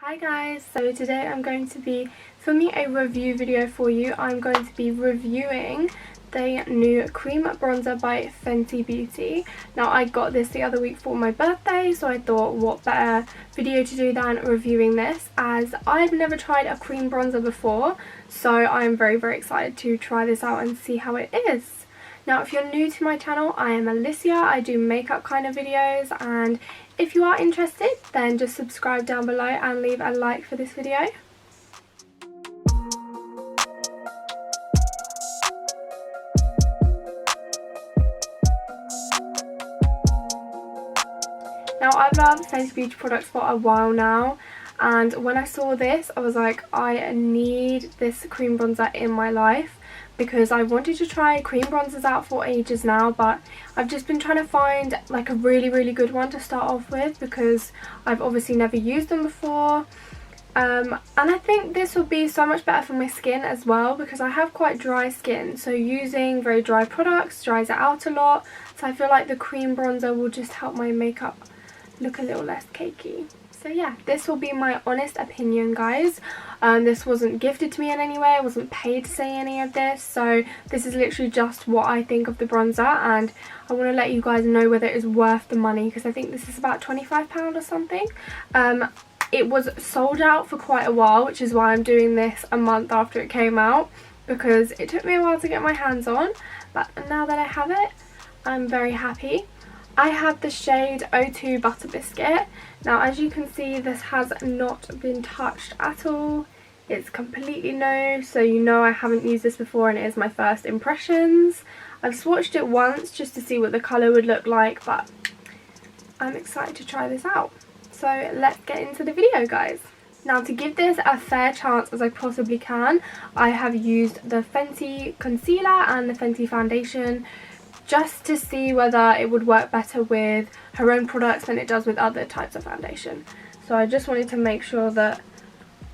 Hi guys, so today I'm going to be filming a review video for you. I'm going to be reviewing the new cream bronzer by Fenty Beauty. Now I got this the other week for my birthday, so I thought what better video to do than reviewing this, as I've never tried a cream bronzer before, so I'm very excited to try this out and see how it is. Now if you're new to my channel, I am Alicia. I do makeup kind of videos, and if you are interested then just subscribe down below and leave a like for this video. Now I've loved Fenty Beauty products for a while now, and when I saw this I was like, I need this cream bronzer in my life, because I wanted to try cream bronzers out for ages now, but I've just been trying to find like a really good one to start off with, because I've obviously never used them before. And I think this will be so much better for my skin as well, because I have quite dry skin, so using very dry products dries it out a lot, so I feel like the cream bronzer will just help my makeup look a little less cakey. So yeah, this will be my honest opinion, guys. This wasn't gifted to me in any way, I wasn't paid to say any of this, so this is literally just what I think of the bronzer, and I want to let you guys know whether it is worth the money, because I think this is about £25 or something. It was sold out for quite a while, which is why I'm doing this a month after it came out, because it took me a while to get my hands on, but now that I have it, I'm very happy. I have the shade 02 Butter Biscuit. Now as you can see, this has not been touched at all. It's completely new, so you know I haven't used this before and it is my first impressions. I've swatched it once just to see what the colour would look like, but I'm excited to try this out. So let's get into the video, guys. Now to give this a fair chance as I possibly can, I have used the Fenty concealer and the Fenty foundation, just to see whether it would work better with her own products than it does with other types of foundation. So I just wanted to make sure that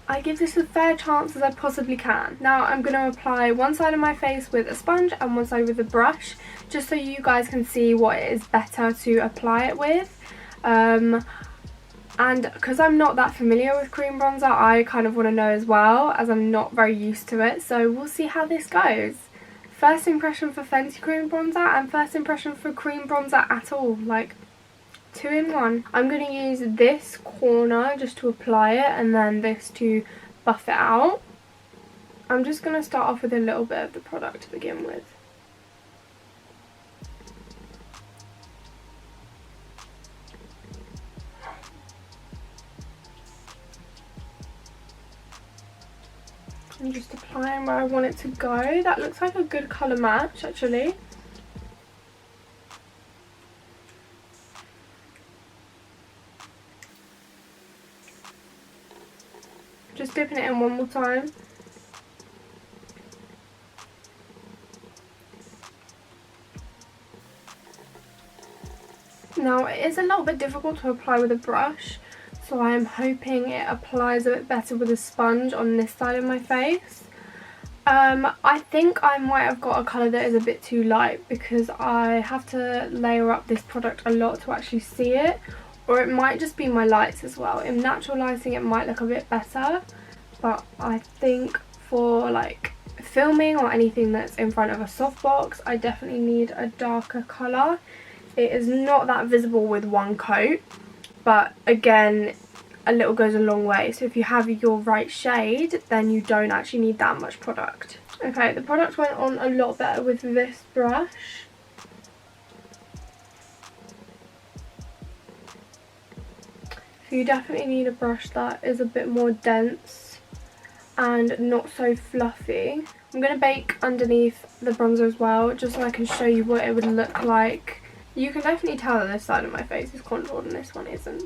I give this a fair chance as I possibly can. Now I'm going to apply one side of my face with a sponge and one side with a brush, just so you guys can see what is better to apply it with. And because I'm not that familiar with cream bronzer, I kind of want to know as well, as I'm not very used to it, so we'll see how this goes. First impression for Fenty cream bronzer and first impression for cream bronzer at all, like 2 in 1. I'm going to use this corner just to apply it and then this to buff it out. I'm just going to start off with a little bit of the product to begin with. I'm just applying where I want it to go. That looks like a good colour match actually. Just dipping it in one more time. Now it is a little bit difficult to apply with a brush, so I am hoping it applies a bit better with a sponge on this side of my face. I think I might have got a colour that is a bit too light, because I have to layer up this product a lot to actually see it, or it might just be my lights as well. In natural lighting it might look a bit better, but I think for like filming or anything that's in front of a softbox, I definitely need a darker colour. It is not that visible with one coat, but again, a little goes a long way, so if you have your right shade then you don't actually need that much product. Okay, the product went on a lot better with this brush. So you definitely need a brush that is a bit more dense and not so fluffy. I'm going to bake underneath the bronzer as well, just so I can show you what it would look like. You can definitely tell that this side of my face is contoured and this one isn't.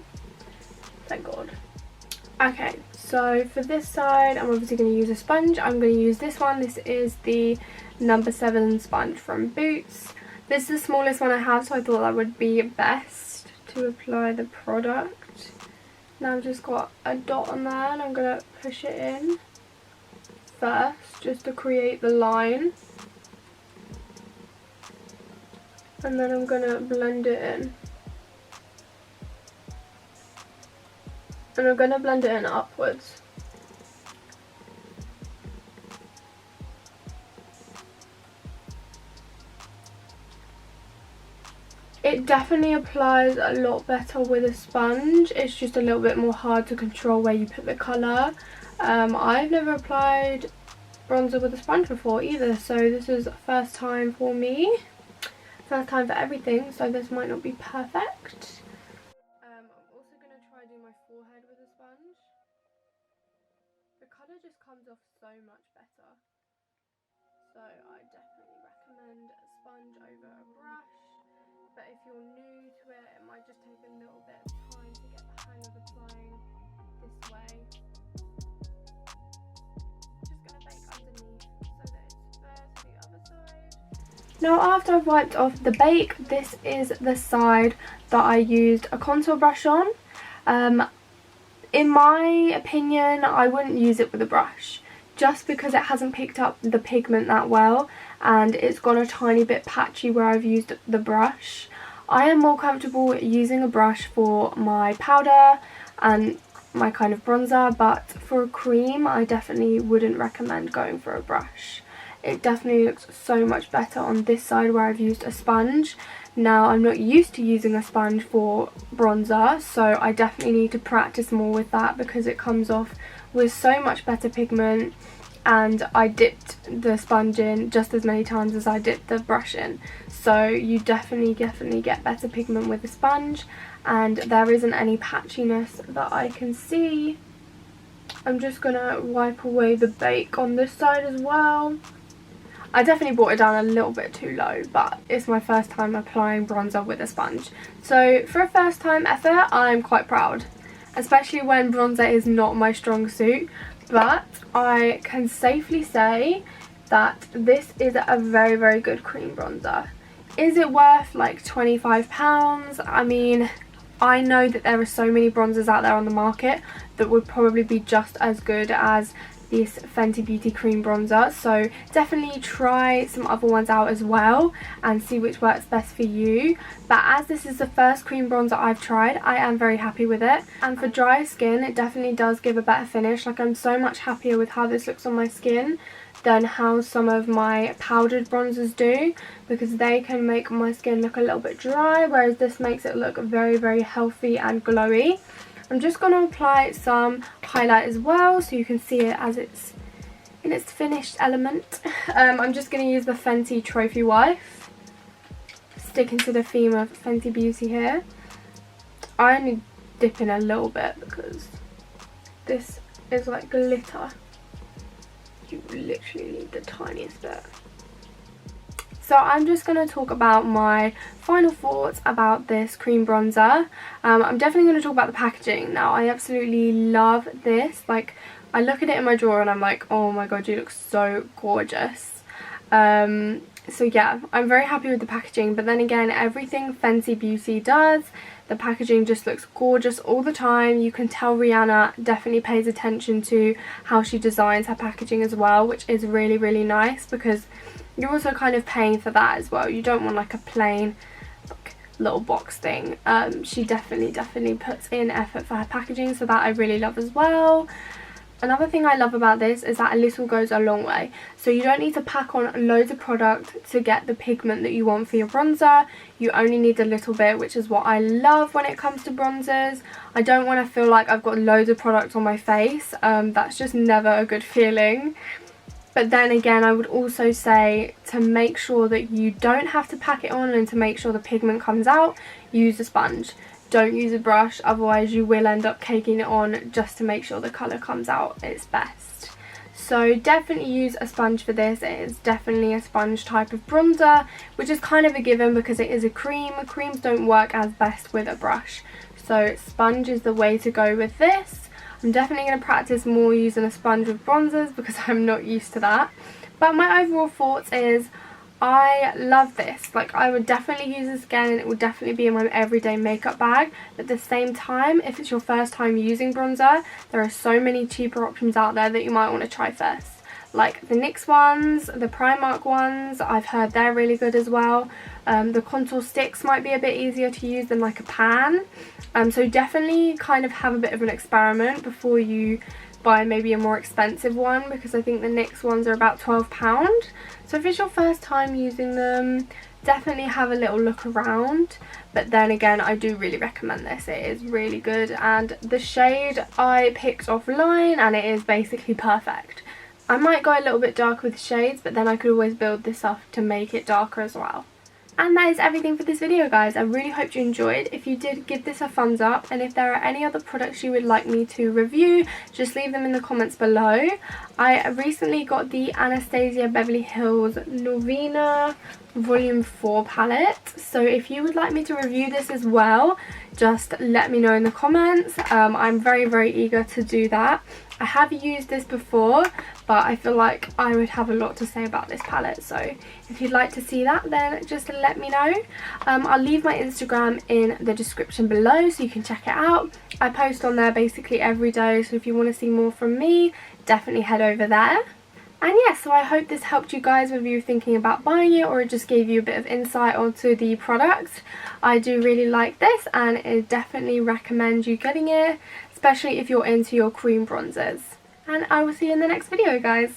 Thank God. Okay, so for this side I'm obviously going to use a sponge. I'm going to use this one. This is the number 7 sponge from Boots. This is the smallest one I have, so I thought that would be best to apply the product. Now I've just got a dot on there and I'm going to push it in first just to create the line. And then I'm going to blend it in. And I'm going to blend it in upwards. It definitely applies a lot better with a sponge. It's just a little bit more hard to control where you put the colour. I've never applied bronzer with a sponge before either, so this is first time for me. First time for everything, so this might not be perfect. I'm also going to try do my forehead with a sponge. The colour just comes off so much better. So I definitely recommend a sponge over a brush. But if you're new to it, it might just take a little bit of time to get the hang of applying this way. Just going to bake underneath so that it's fair to the other side. Now after I've wiped off the bake, this is the side that I used a contour brush on. In my opinion, I wouldn't use it with a brush, just because it hasn't picked up the pigment that well and it's gone a tiny bit patchy where I've used the brush. I am more comfortable using a brush for my powder and my kind of bronzer, but for a cream I definitely wouldn't recommend going for a brush. It definitely looks so much better on this side where I've used a sponge. Now I'm not used to using a sponge for bronzer, so I definitely need to practice more with that because it comes off with so much better pigment, and I dipped the sponge in just as many times as I dipped the brush in. So you definitely get better pigment with a sponge, and there isn't any patchiness that I can see. I'm just gonna wipe away the bake on this side as well. I definitely brought it down a little bit too low, but it's my first time applying bronzer with a sponge. So for a first time effort, I'm quite proud, especially when bronzer is not my strong suit. But I can safely say that this is a very, very good cream bronzer. Is it worth like £25? I mean, I know that there are so many bronzers out there on the market that would probably be just as good as this Fenty Beauty cream bronzer, so definitely try some other ones out as well and see which works best for you. But as this is the first cream bronzer I've tried, I am very happy with it, and for dry skin it definitely does give a better finish. Like, I'm so much happier with how this looks on my skin than how some of my powdered bronzers do, because they can make my skin look a little bit dry, whereas this makes it look very, very healthy and glowy. I'm just going to apply some highlight as well so you can see it as it's in its finished element. I'm just going to use the Fenty Trophy Wife, sticking to the theme of Fenty Beauty here. I only dip in a little bit because this is like glitter. You literally need the tiniest bit. So I'm just going to talk about my final thoughts about this cream bronzer. I'm definitely going to talk about the packaging. Now, I absolutely love this. Like, I look at it in my drawer and I'm like, oh my god, you look so gorgeous. So yeah, I'm very happy with the packaging. But then again, everything Fenty Beauty does, the packaging just looks gorgeous all the time. You can tell Rihanna definitely pays attention to how she designs her packaging as well, which is really, really nice, because you're also kind of paying for that as well. You don't want like a plain like little box thing. She definitely puts in effort for her packaging, so that I really love as well. Another thing I love about this is that a little goes a long way. So you don't need to pack on loads of product to get the pigment that you want for your bronzer. You only need a little bit, which is what I love when it comes to bronzers. I don't want to feel like I've got loads of product on my face. That's just never a good feeling. But then again, I would also say to make sure that you don't have to pack it on and to make sure the pigment comes out, use a sponge. Don't use a brush, otherwise you will end up caking it on just to make sure the colour comes out its best. So definitely use a sponge for this. It is definitely a sponge type of bronzer, which is kind of a given because it is a cream. Creams don't work as best with a brush. So sponge is the way to go with this. I'm definitely going to practice more using a sponge with bronzers because I'm not used to that. But my overall thoughts is I love this. Like, I would definitely use this again and it would definitely be in my everyday makeup bag. But at the same time, if it's your first time using bronzer, there are so many cheaper options out there that you might want to try first. like the NYX ones, the Primark ones. I've heard they're really good as well. The contour sticks might be a bit easier to use than like a pan. So definitely kind of have a bit of an experiment before you buy maybe a more expensive one, because I think the NYX ones are about £12. So if it's your first time using them, definitely have a little look around. But then again, I do really recommend this. It is really good, and the shade I picked offline and it is basically perfect. I might go a little bit darker with shades, but then I could always build this up to make it darker as well. And that is everything for this video, guys. I really hope you enjoyed. If you did, give this a thumbs up, and if there are any other products you would like me to review, just leave them in the comments below. I recently got the Anastasia Beverly Hills Novena Volume 4 palette, so if you would like me to review this as well, just let me know in the comments. I'm very eager to do that. I have used this before, but I feel like I would have a lot to say about this palette, so if you'd like to see that, then just let me know. I'll leave my Instagram in the description below so you can check it out. I post on there basically every day, so if you want to see more from me, definitely head over there. And yeah, so I hope this helped you guys whether you're thinking about buying it or it just gave you a bit of insight onto the product. I do really like this, and I definitely recommend you getting it, especially if you're into your cream bronzers. And I will see you in the next video, guys.